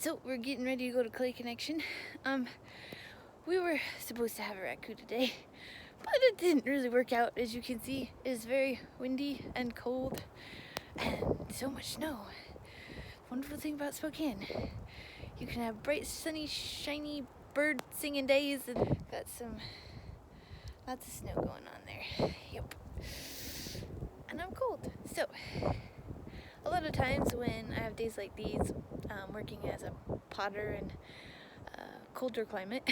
So we're getting ready to go to Clay Connection. We were supposed to have a raccoon today, but it didn't really work out. As you can see, it's very windy and cold and so much snow. Wonderful thing about Spokane, you can have bright, sunny, shiny bird singing days, and got lots of snow going on there. Yep. And I'm cold. So a lot of times when I have days like these, working as a potter in colder climate,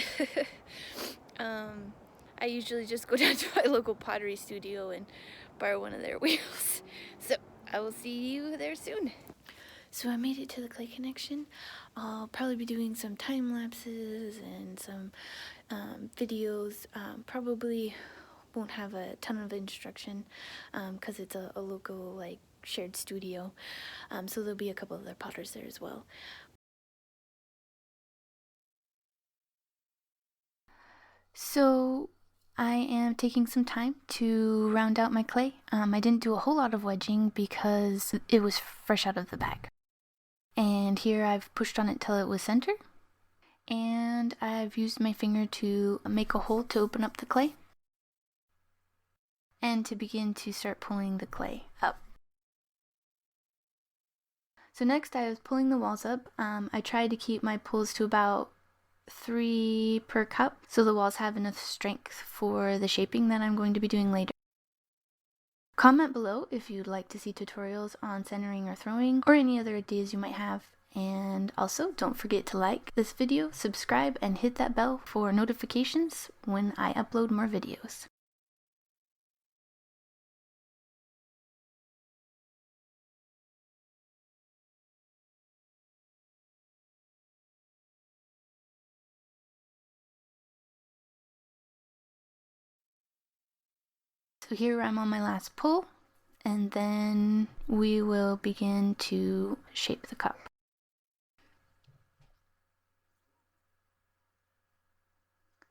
I usually just go down to my local pottery studio and borrow one of their wheels. So I will see you there soon. So I made it to the Clay Connection. I'll probably be doing some time lapses and some videos. Probably won't have a ton of instruction because it's a local like shared studio. So there'll be a couple of other potters there as well. So I am taking some time to round out my clay. I didn't do a whole lot of wedging because it was fresh out of the bag. And here I've pushed on it till it was center. And I've used my finger to make a hole to open up the clay. And to begin to start pulling the clay up. So next I was pulling the walls up. I tried to keep my pulls to about 3 per cup so the walls have enough strength for the shaping that I'm going to be doing later. Comment below if you'd like to see tutorials on centering or throwing or any other ideas you might have. And also don't forget to like this video, subscribe, and hit that bell for notifications when I upload more videos. So here I'm on my last pull, and then we will begin to shape the cup.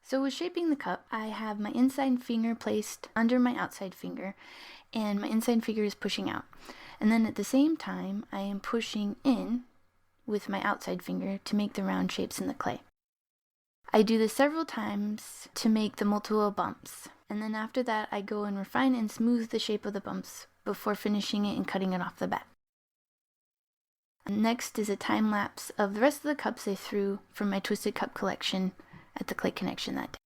So with shaping the cup, I have my inside finger placed under my outside finger, and my inside finger is pushing out. And then at the same time, I am pushing in with my outside finger to make the round shapes in the clay. I do this several times to make the multiple bumps. And then after that, I go and refine and smooth the shape of the bumps before finishing it and cutting it off the bat. Next is a time lapse of the rest of the cups I threw from my Twisted Cup collection at the Clay Connection that day.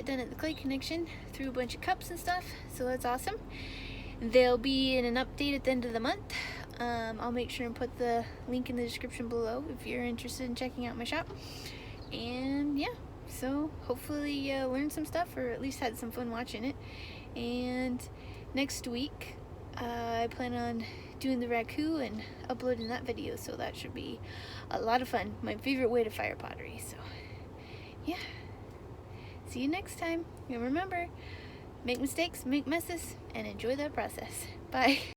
Done at the Clay Connection through a bunch of cups and stuff, so that's awesome. They'll be in an update at the end of the month. I'll make sure and put the link in the description below if you're interested in checking out my shop. And yeah, so hopefully learned some stuff or at least had some fun watching it. And next week I plan on doing the raccoon and uploading that video, so that should be a lot of fun. My favorite way to fire pottery, so yeah. See you next time. And remember, make mistakes, make messes, and enjoy that process. Bye.